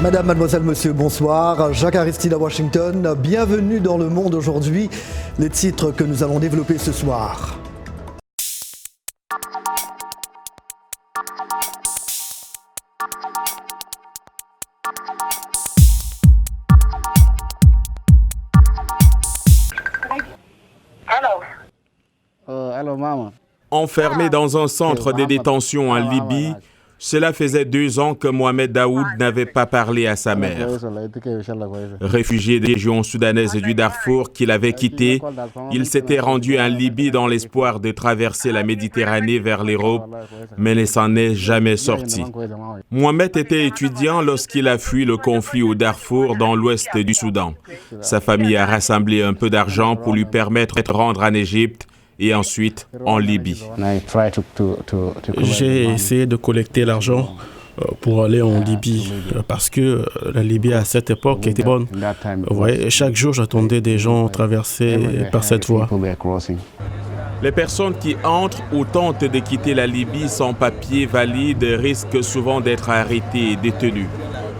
Madame, mademoiselle, monsieur, bonsoir. Jacques Aristide à Washington. Bienvenue dans Le Monde aujourd'hui. Les titres que nous allons développer ce soir. Hello, mama. Enfermé dans un centre de détention en Libye, cela faisait 2 ans que Mohamed Daoud n'avait pas parlé à sa mère. Réfugié des régions soudanaises du Darfour qu'il avait quitté, il s'était rendu en Libye dans l'espoir de traverser la Méditerranée vers l'Europe, mais ne s'en est jamais sorti. Mohamed était étudiant lorsqu'il a fui le conflit au Darfour dans l'ouest du Soudan. Sa famille a rassemblé un peu d'argent pour lui permettre de rendre en Égypte et ensuite en Libye. J'ai essayé de collecter l'argent pour aller en Libye parce que la Libye à cette époque était bonne. Ouais, chaque jour, j'attendais des gens traverser par cette voie. Les personnes qui entrent ou tentent de quitter la Libye sans papier valide risquent souvent d'être arrêtées et détenues.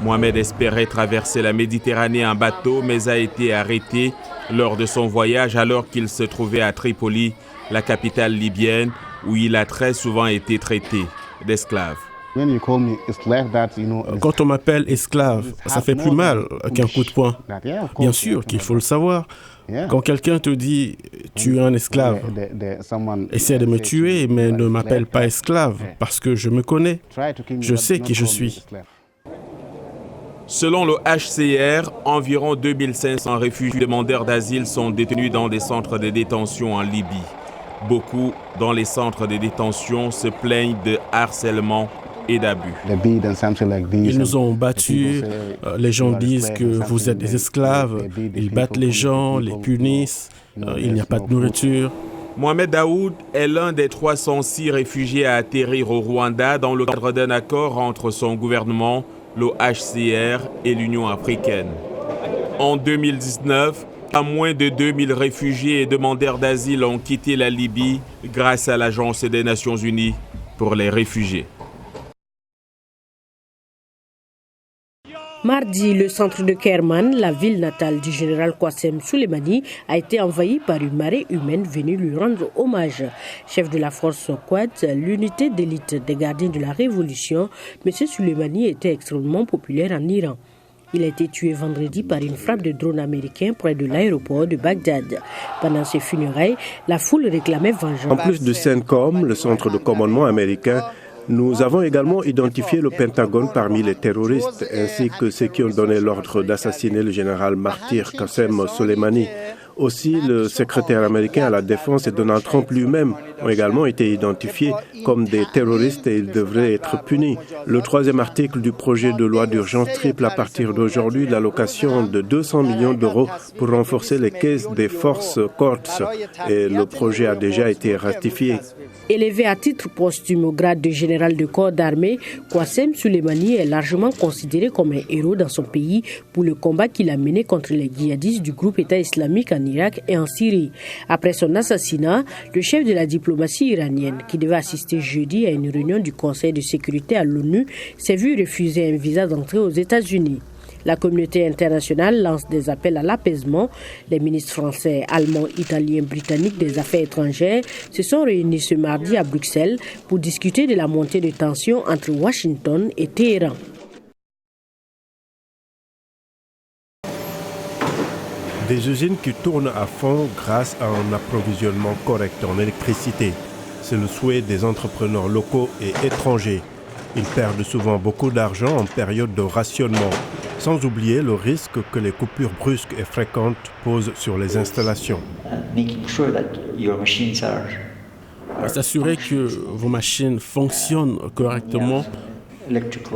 Mohamed espérait traverser la Méditerranée en bateau, mais a été arrêté lors de son voyage alors qu'il se trouvait à Tripoli, la capitale libyenne, où il a très souvent été traité d'esclave. Quand on m'appelle esclave, ça fait plus mal qu'un coup de poing. Bien sûr qu'il faut le savoir. Quand quelqu'un te dit « tu es un esclave », essaie de me tuer, mais ne m'appelle pas esclave, parce que je me connais. Je sais qui je suis. Selon le HCR, environ 2500 réfugiés demandeurs d'asile sont détenus dans des centres de détention en Libye. Beaucoup dans les centres de détention se plaignent de harcèlement et d'abus. Ils nous ont battus, les gens disent que vous êtes des esclaves, ils battent les gens, les punissent, il n'y a pas de nourriture. Mohamed Daoud est l'un des 306 réfugiés à atterrir au Rwanda dans le cadre d'un accord entre son gouvernement, le HCR et l'Union africaine. En 2019, pas moins de 2000 réfugiés et demandeurs d'asile ont quitté la Libye grâce à l'Agence des Nations Unies pour les réfugiés. Mardi, le centre de Kerman, la ville natale du général Qassem Soleimani, a été envahi par une marée humaine venue lui rendre hommage. Chef de la force Quds, l'unité d'élite des gardiens de la révolution, M. Soleimani était extrêmement populaire en Iran. Il a été tué vendredi par une frappe de drone américain près de l'aéroport de Bagdad. Pendant ses funérailles, la foule réclamait vengeance. En plus de CENTCOM, le centre de commandement américain, nous avons également identifié le Pentagone parmi les terroristes, ainsi que ceux qui ont donné l'ordre d'assassiner le général martyr Qassem Soleimani. Aussi, le secrétaire américain à la Défense et Donald Trump lui-même ont également été identifiés comme des terroristes et ils devraient être punis. Le 3e article du projet de loi d'urgence triple à partir d'aujourd'hui l'allocation de 200 millions d'euros pour renforcer les caisses des forces Quds et le projet a déjà été ratifié. Élevé à titre posthume au grade de général de corps d'armée, Qassem Soleimani est largement considéré comme un héros dans son pays pour le combat qu'il a mené contre les djihadistes du groupe État islamique en Irak et en Syrie. Après son assassinat, le chef de la diplomatie iranienne, qui devait assister jeudi à une réunion du Conseil de sécurité à l'ONU, s'est vu refuser un visa d'entrée aux États-Unis. La communauté internationale lance des appels à l'apaisement. Les ministres français, allemands, italiens, britanniques des Affaires étrangères se sont réunis ce mardi à Bruxelles pour discuter de la montée de tensions entre Washington et Téhéran. Des usines qui tournent à fond grâce à un approvisionnement correct en électricité. C'est le souhait des entrepreneurs locaux et étrangers. Ils perdent souvent beaucoup d'argent en période de rationnement, sans oublier le risque que les coupures brusques et fréquentes posent sur les installations. S'assurer que vos machines fonctionnent correctement.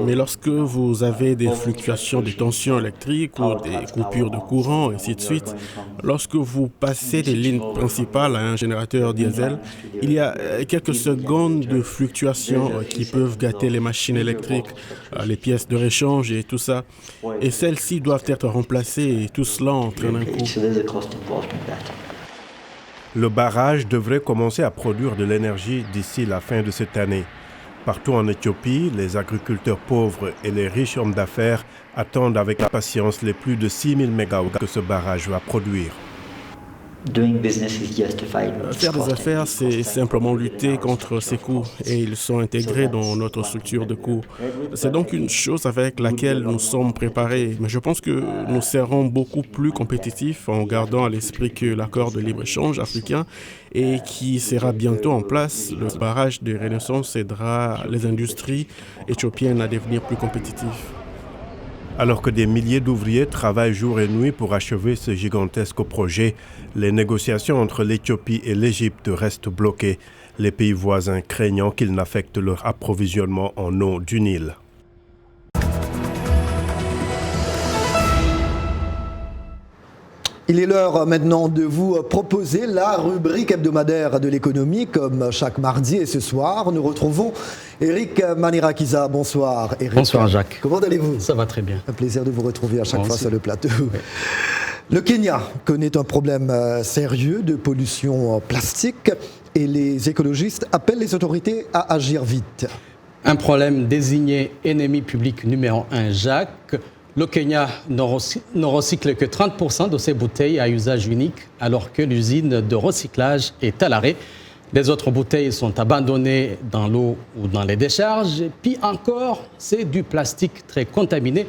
Mais lorsque vous avez des fluctuations de tension électrique ou des coupures de courant, et ainsi de suite, lorsque vous passez des lignes principales à un générateur diesel, il y a quelques secondes de fluctuations qui peuvent gâter les machines électriques, les pièces de réchange et tout ça. Et celles-ci doivent être remplacées et tout cela entraîne un coût. Le barrage devrait commencer à produire de l'énergie d'ici la fin de cette année. Partout en Éthiopie, les agriculteurs pauvres et les riches hommes d'affaires attendent avec impatience les plus de 6000 mégawatts que ce barrage va produire. Faire des affaires, c'est simplement lutter contre ces coûts et ils sont intégrés dans notre structure de coûts. C'est donc une chose avec laquelle nous sommes préparés, mais je pense que nous serons beaucoup plus compétitifs en gardant à l'esprit que l'accord de libre-échange africain et qui sera bientôt en place, le barrage de Renaissance aidera les industries éthiopiennes à devenir plus compétitives. Alors que des milliers d'ouvriers travaillent jour et nuit pour achever ce gigantesque projet, les négociations entre l'Éthiopie et l'Égypte restent bloquées, les pays voisins craignant qu'ils n'affectent leur approvisionnement en eau du Nil. Il est l'heure maintenant de vous proposer la rubrique hebdomadaire de l'économie, comme chaque mardi. Et ce soir, nous retrouvons Eric Manirakiza. Bonsoir Eric. Bonsoir Jacques. Comment allez-vous? Ça va très bien. Un plaisir de vous retrouver à chaque fois sur le plateau. Oui. Le Kenya connaît un problème sérieux de pollution plastique et les écologistes appellent les autorités à agir vite. Un problème désigné ennemi public numéro 1, Jacques. Le Kenya ne recycle que 30% de ses bouteilles à usage unique, alors que l'usine de recyclage est à l'arrêt. Les autres bouteilles sont abandonnées dans l'eau ou dans les décharges. Et puis encore, c'est du plastique très contaminé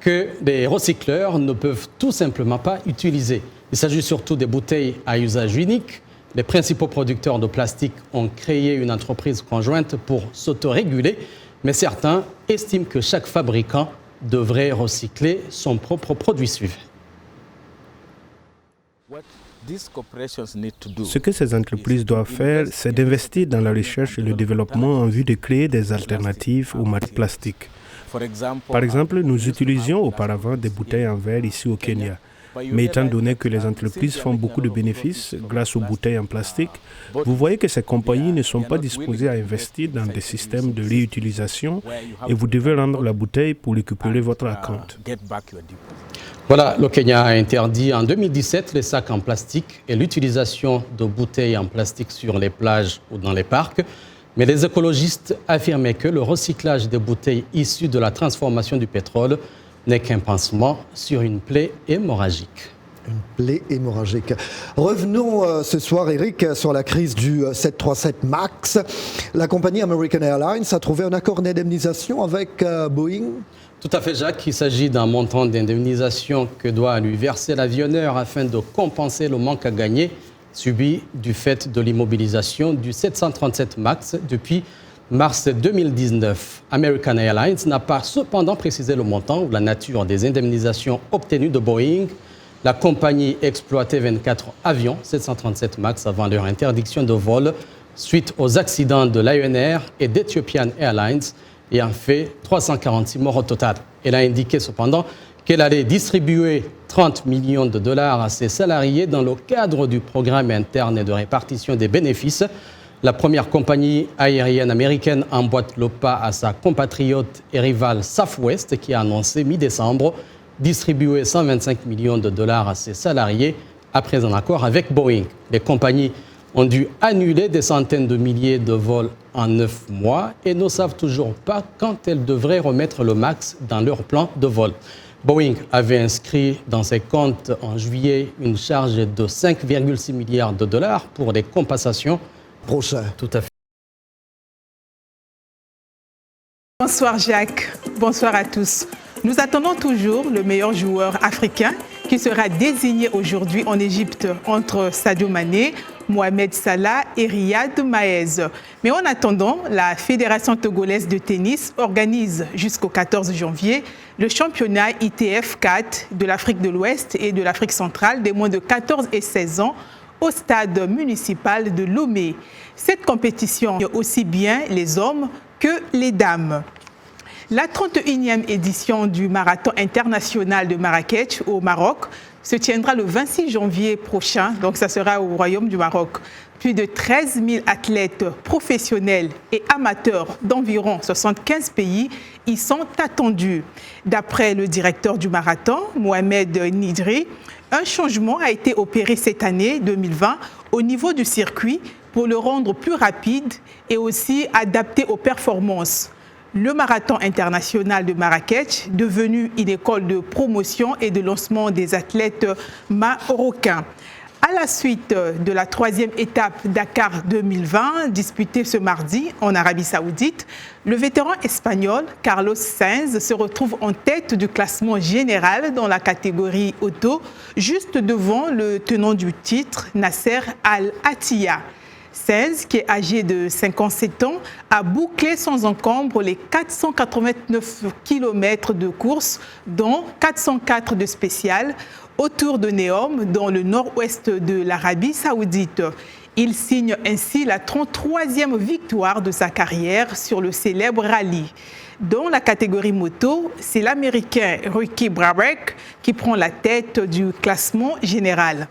que les recycleurs ne peuvent tout simplement pas utiliser. Il s'agit surtout des bouteilles à usage unique. Les principaux producteurs de plastique ont créé une entreprise conjointe pour s'autoréguler, mais certains estiment que chaque fabricant devrait recycler son propre produit suivant. Ce que ces entreprises doivent faire, c'est d'investir dans la recherche et le développement en vue de créer des alternatives aux matières plastiques. Par exemple, nous utilisions auparavant des bouteilles en verre ici au Kenya. Mais étant donné que les entreprises font beaucoup de bénéfices grâce aux bouteilles en plastique, vous voyez que ces compagnies ne sont pas disposées à investir dans des systèmes de réutilisation et vous devez rendre la bouteille pour récupérer votre acompte. Voilà, le Kenya a interdit en 2017 les sacs en plastique et l'utilisation de bouteilles en plastique sur les plages ou dans les parcs. Mais les écologistes affirmaient que le recyclage des bouteilles issues de la transformation du pétrole n'est qu'un pansement sur une plaie hémorragique. Une plaie hémorragique. Revenons ce soir, Eric, sur la crise du 737 MAX. La compagnie American Airlines a trouvé un accord d'indemnisation avec Boeing. Tout à fait, Jacques. Il s'agit d'un montant d'indemnisation que doit lui verser l'avionneur afin de compenser le manque à gagner subi du fait de l'immobilisation du 737 MAX depuis mars 2019. American Airlines n'a pas cependant précisé le montant ou la nature des indemnisations obtenues de Boeing. La compagnie exploitait 24 avions 737 MAX avant leur interdiction de vol suite aux accidents de Lion Air et d'Ethiopian Airlines ayant fait 346 morts au total. Elle a indiqué cependant qu'elle allait distribuer 30 millions de dollars à ses salariés dans le cadre du programme interne de répartition des bénéfices. La première compagnie aérienne américaine emboîte le pas à sa compatriote et rivale Southwest qui a annoncé mi-décembre distribuer 125 millions de dollars à ses salariés après un accord avec Boeing. Les compagnies ont dû annuler des centaines de milliers de vols en 9 mois et ne savent toujours pas quand elles devraient remettre le MAX dans leur plan de vol. Boeing avait inscrit dans ses comptes en juillet une charge de 5,6 milliards de dollars pour des compensations prochain. Tout à fait. Bonsoir Jacques, bonsoir à tous. Nous attendons toujours le meilleur joueur africain qui sera désigné aujourd'hui en Égypte entre Sadio Mané, Mohamed Salah et Riyad Mahrez. Mais en attendant, la Fédération togolaise de tennis organise jusqu'au 14 janvier le championnat ITF 4 de l'Afrique de l'Ouest et de l'Afrique centrale des moins de 14 et 16 ans au stade municipal de Lomé. Cette compétition aussi bien les hommes que les dames. La 31e édition du Marathon international de Marrakech au Maroc se tiendra le 26 janvier prochain, donc ça sera au Royaume du Maroc. Plus de 13 000 athlètes professionnels et amateurs d'environ 75 pays y sont attendus. D'après le directeur du marathon, Mohamed Nidri, un changement a été opéré cette année 2020 au niveau du circuit pour le rendre plus rapide et aussi adapté aux performances. Le marathon international de Marrakech, devenu une école de promotion et de lancement des athlètes marocains. À la suite de la 3e étape Dakar 2020, disputée ce mardi en Arabie Saoudite, le vétéran espagnol Carlos Sainz se retrouve en tête du classement général dans la catégorie auto, juste devant le tenant du titre, Nasser Al-Attiyah. Sainz, qui est âgé de 57 ans, a bouclé sans encombre les 489 km de course, dont 404 de spécial, autour de Neom, dans le nord-ouest de l'Arabie Saoudite. Il signe ainsi la 33e victoire de sa carrière sur le célèbre rallye. Dans la catégorie moto, c'est l'Américain Ricky Brabec qui prend la tête du classement général.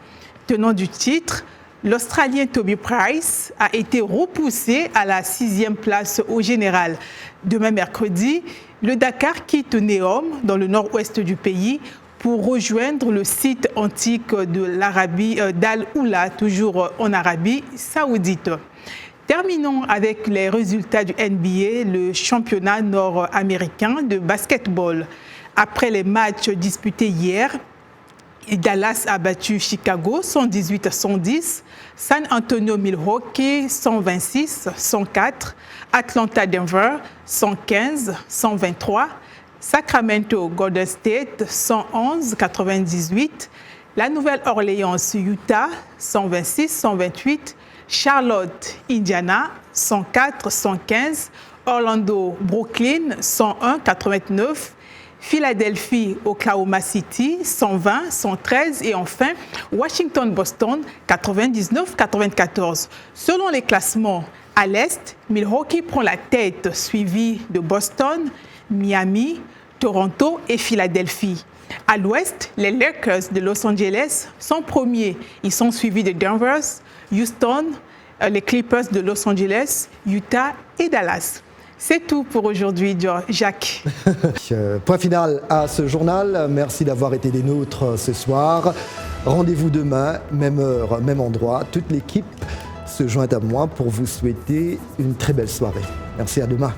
Tenant du titre, l'Australien Toby Price a été repoussé à la 6e place au général. Demain mercredi, le Dakar quitte Neom, dans le nord-ouest du pays, pour rejoindre le site antique de l'Arabie d'Al-Oula, toujours en Arabie Saoudite. Terminons avec les résultats du NBA, le championnat nord-américain de basketball. Après les matchs disputés hier, Dallas a battu Chicago 118-110, San Antonio Milwaukee 126-104, Atlanta Denver 115-123, Sacramento Golden State 111-98, la Nouvelle-Orléans Utah 126-128, Charlotte Indiana 104-115, Orlando Brooklyn 101-89, Philadelphie Oklahoma City 120-113 et enfin Washington Boston 99-94. Selon les classements, à l'Est, Milwaukee prend la tête, suivi de Boston, Miami, Toronto et Philadelphie. À l'Ouest, les Lakers de Los Angeles sont premiers. Ils sont suivis de Denver, Houston, les Clippers de Los Angeles, Utah et Dallas. C'est tout pour aujourd'hui, Jacques. Point final à ce journal. Merci d'avoir été des nôtres ce soir. Rendez-vous demain, même heure, même endroit. Toute l'équipe se joint à moi pour vous souhaiter une très belle soirée. Merci, à demain.